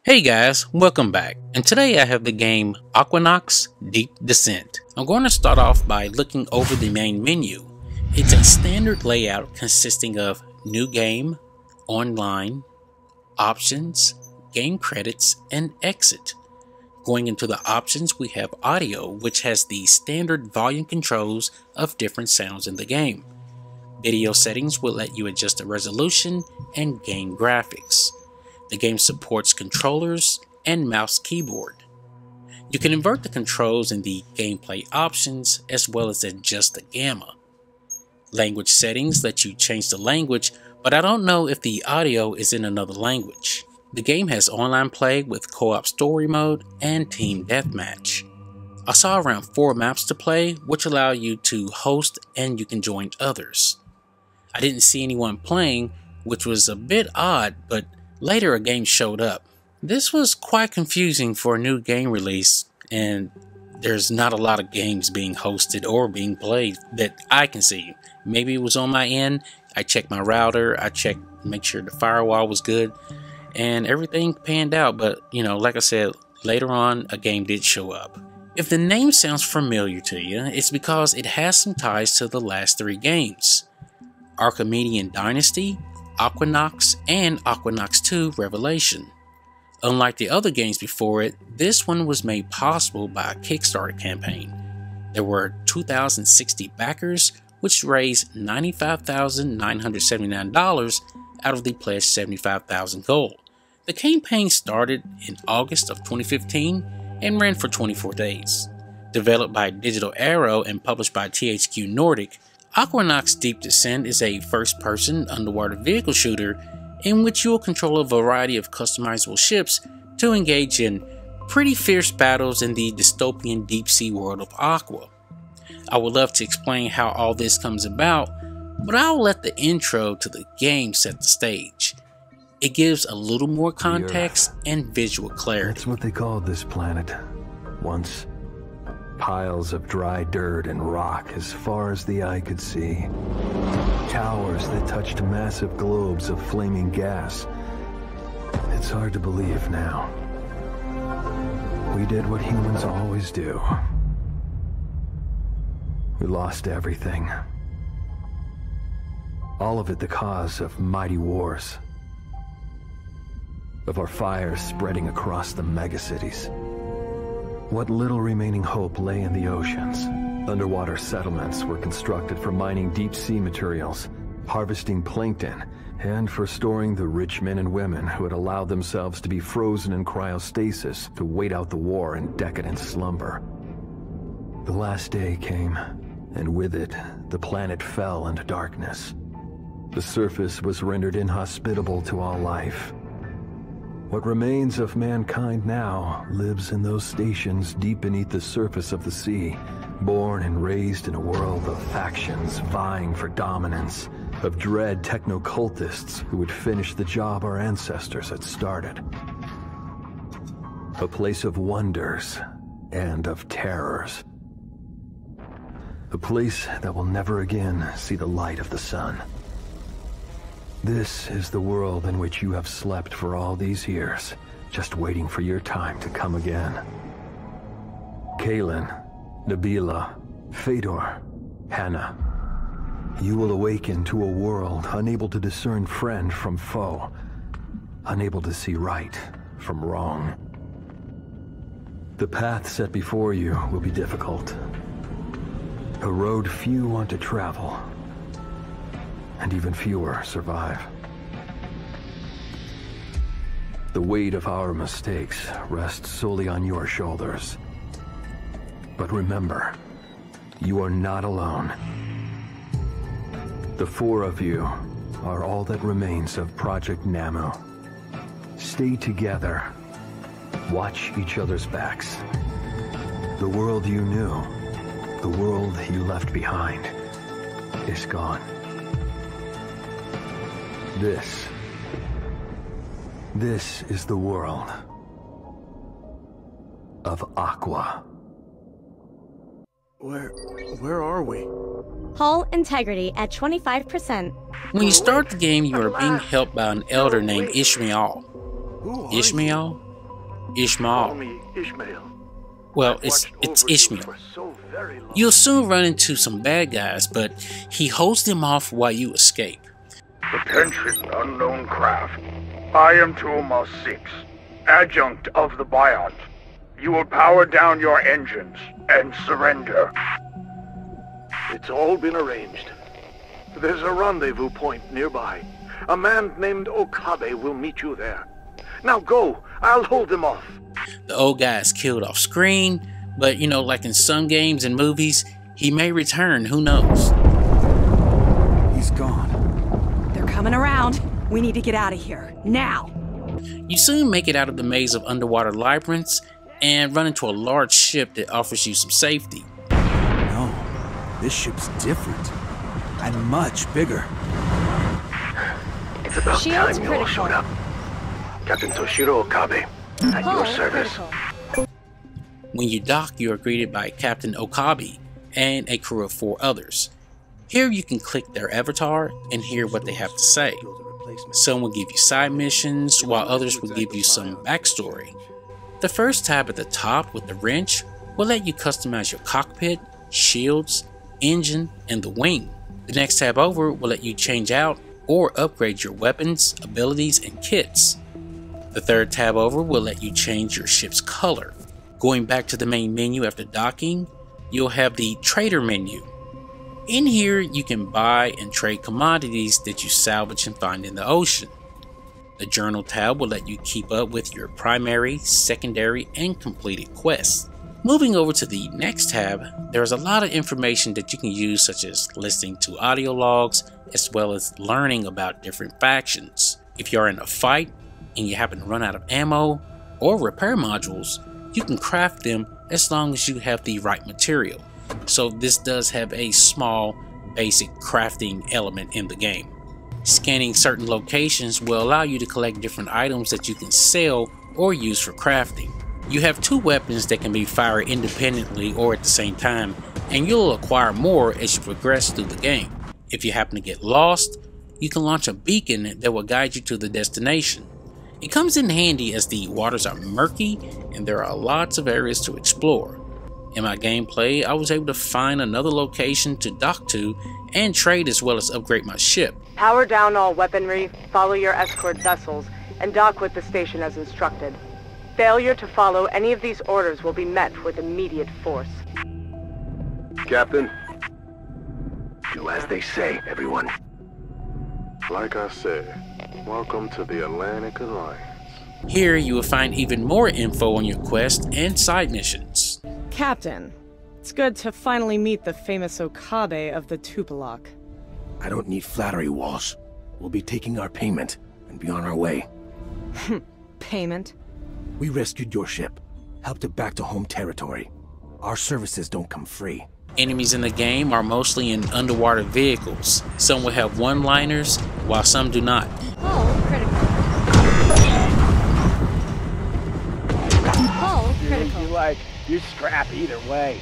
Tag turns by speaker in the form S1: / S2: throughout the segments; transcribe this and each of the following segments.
S1: Hey guys, welcome back, and today I have the game Aquanox Deep Descent. I'm going to start off by looking over the main menu. It's a standard layout consisting of New Game, Online, Options, Game Credits, and Exit. Going into the options, we have Audio, which has the standard volume controls of different sounds in the game. Video settings will let you adjust the resolution and game graphics. The game supports controllers and mouse keyboard. You can invert the controls in the gameplay options as well as adjust the gamma. Language settings let you change the language, but I don't know if the audio is in another language. The game has online play with co-op story mode and team deathmatch. I saw around 4 maps to play, which allow you to host and you can join others. I didn't see anyone playing, which was a bit odd, but later a game showed up. This was quite confusing for a new game release, and there's not a lot of games being hosted or being played that I can see. Maybe it was on my end. I checked my router, I checked to make sure the firewall was good, and everything panned out, but like I said, later on a game did show up. If the name sounds familiar to you, it's because it has some ties to the last 3 games: Archimedean Dynasty, Aquanox, and Aquanox 2 Revelation. Unlike the other games before it, this one was made possible by a Kickstarter campaign. There were 2,060 backers, which raised $95,979 out of the pledged $75,000 goal. The campaign started in August of 2015 and ran for 24 days. Developed by Digital Arrow and published by THQ Nordic, Aquanox Deep Descent is a first-person underwater vehicle shooter in which you will control a variety of customizable ships to engage in pretty fierce battles in the dystopian deep-sea world of Aqua. I would love to explain how all this comes about, but I'll let the intro to the game set the stage. It gives a little more context and visual clarity.
S2: That's what they called this planet once. Piles of dry dirt and rock as far as the eye could see. Towers that touched massive globes of flaming gas. It's hard to believe now. We did what humans always do. We lost everything. All of it the cause of mighty wars. Of our fires spreading across the megacities. What little remaining hope lay in the oceans. Underwater settlements were constructed for mining deep-sea materials, harvesting plankton, and for storing the rich men and women who had allowed themselves to be frozen in cryostasis to wait out the war in decadent slumber. The last day came, and with it, the planet fell into darkness. The surface was rendered inhospitable to all life. What remains of mankind now lives in those stations deep beneath the surface of the sea, born and raised in a world of factions vying for dominance, of dread techno-cultists who would finish the job our ancestors had started. A place of wonders and of terrors. A place that will never again see the light of the sun. This is the world in which you have slept for all these years, just waiting for your time to come again. Kaylin, Nabila, Fedor, Hannah. You will awaken to a world unable to discern friend from foe, unable to see right from wrong. The path set before you will be difficult. A road few want to travel. And even fewer survive. The weight of our mistakes rests solely on your shoulders. But remember, you are not alone. The 4 of you are all that remains of Project Namu. Stay together. Watch each other's backs. The world you knew, the world you left behind, is gone. This is the world of Aqua.
S3: Where are we?
S4: Hull integrity at 25%.
S1: When you start the game, you are being helped by an elder named Ishmael. Ishmael? Ishmael.
S3: me Ishmael.
S1: Well, it's Ishmael. You'll soon run into some bad guys, but he holds them off while you escape.
S3: Attention, unknown craft. I am Tuomas 6, adjunct of the Biont. You will power down your engines and surrender. It's all been arranged. There's a rendezvous point nearby. A man named Okabe will meet you there. Now go, I'll hold them off.
S1: The old guy is killed off screen, but you know, like in some games and movies, he may return, who knows?
S5: He's gone.
S6: They're coming around. We need to get out of here, now.
S1: You soon make it out of the maze of underwater labyrinths and run into a large ship that offers you some safety.
S5: No, this ship's different and much bigger.
S3: It's about
S4: Shield's
S3: time you all
S4: critical.
S3: showed up. Captain Toshiro Okabe, at your
S4: Hull
S3: service.
S4: critical.
S1: When you dock, you are greeted by Captain Okabe and a crew of 4 others. Here you can click their avatar and hear what they have to say. Some will give you side missions, while others will give you some backstory. The first tab at the top with the wrench will let you customize your cockpit, shields, engine, and the wing. The next tab over will let you change out or upgrade your weapons, abilities, and kits. The third tab over will let you change your ship's color. Going back to the main menu after docking, you'll have the trader menu. In here, you can buy and trade commodities that you salvage and find in the ocean. The journal tab will let you keep up with your primary, secondary, and completed quests. Moving over to the next tab, there's a lot of information that you can use, such as listening to audio logs, as well as learning about different factions. If you're in a fight and you happen to run out of ammo or repair modules, you can craft them as long as you have the right material. So this does have a small basic crafting element in the game. Scanning certain locations will allow you to collect different items that you can sell or use for crafting. You have 2 weapons that can be fired independently or at the same time, and you'll acquire more as you progress through the game. If you happen to get lost, you can launch a beacon that will guide you to the destination. It comes in handy as the waters are murky and there are lots of areas to explore. In my gameplay, I was able to find another location to dock to and trade as well as upgrade my ship.
S7: Power down all weaponry, follow your escort vessels, and dock with the station as instructed. Failure to follow any of these orders will be met with immediate force.
S3: Captain, do as they say, everyone. Like I said, welcome to the Atlantic Alliance.
S1: Here you will find even more info on your quest and side missions.
S6: Captain, it's good to finally meet the famous Okabe of the Tupilok.
S8: I don't need flattery, Walsh. We'll be taking our payment and be on our way.
S6: Payment?
S8: We rescued your ship, helped it back to home territory. Our services don't come free.
S1: Enemies in the game are mostly in underwater vehicles. Some will have one-liners, while some do not.
S4: Hull critical. Hull critical.
S9: You scrap either way.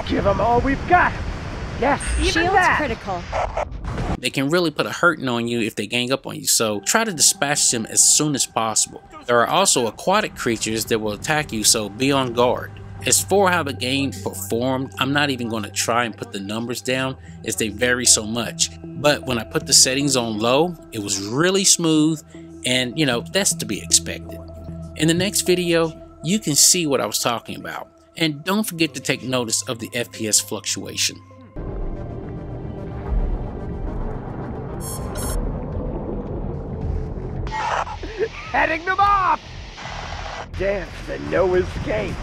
S9: Give them all we've got. Yes, even
S4: Shield's
S9: that.
S4: critical.
S1: They can really put a hurting on you if they gang up on you, so try to dispatch them as soon as possible. There are also aquatic creatures that will attack you, so be on guard. As for how the game performed, I'm not even going to try and put the numbers down as they vary so much. But when I put the settings on low, it was really smooth, and you know, that's to be expected. In the next video, you can see what I was talking about. And don't forget to take notice of the FPS fluctuation.
S9: Heading them off! Dance and no escape.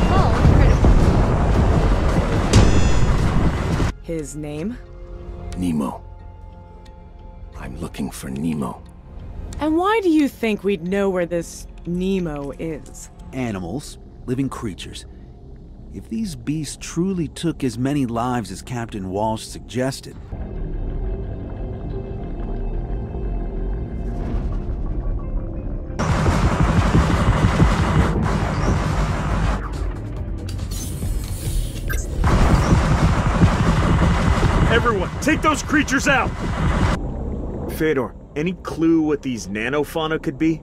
S4: Hull critical.
S6: His name?
S8: Nemo. I'm looking for Nemo.
S6: And why do you think we'd know where this Nemo is?
S5: Animals, living creatures. If these beasts truly took as many lives as Captain Walsh suggested,
S3: Everyone, take those creatures out!
S10: Fedor, any clue what these nanofauna could be?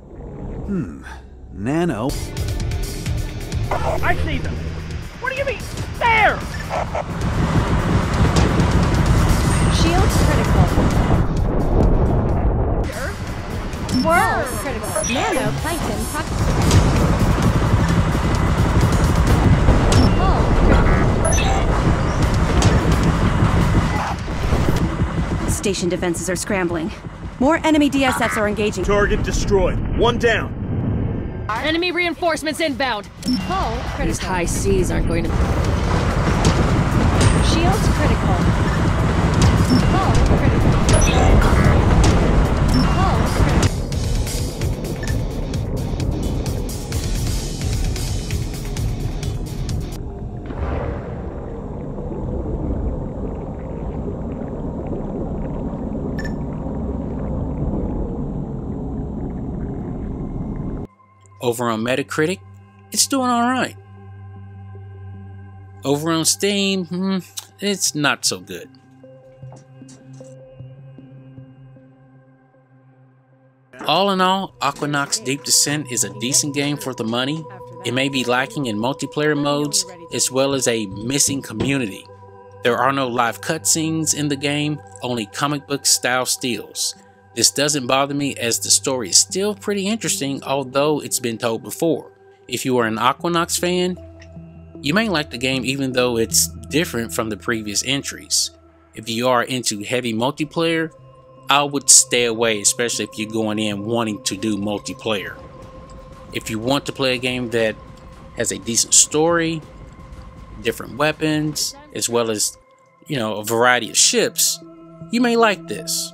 S5: Nano?
S9: I see them! What do you mean? There!
S4: Shields critical. Whirl critical. Nano plankton Hull critical.
S11: Station defenses are scrambling. More enemy DSFs are engaging.
S10: Target destroyed. One down.
S12: Enemy reinforcements inbound.
S4: Hull critical.
S12: These high seas aren't going to...
S4: Shields critical. Hull critical. Hull critical.
S1: Over on Metacritic, it's doing alright. Over on Steam, it's not so good. All in all, Aquanox Deep Descent is a decent game for the money. It may be lacking in multiplayer modes as well as a missing community. There are no live cutscenes in the game, only comic book style steals. This doesn't bother me as the story is still pretty interesting, although it's been told before. If you are an Aquanox fan, you may like the game even though it's different from the previous entries. If you are into heavy multiplayer, I would stay away, especially if you're going in wanting to do multiplayer. If you want to play a game that has a decent story, different weapons, as well as, a variety of ships, you may like this.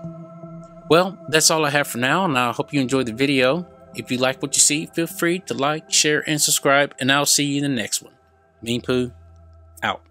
S1: Well, that's all I have for now, and I hope you enjoyed the video. If you like what you see, feel free to like, share, and subscribe, and I'll see you in the next one. Meanpooh, out.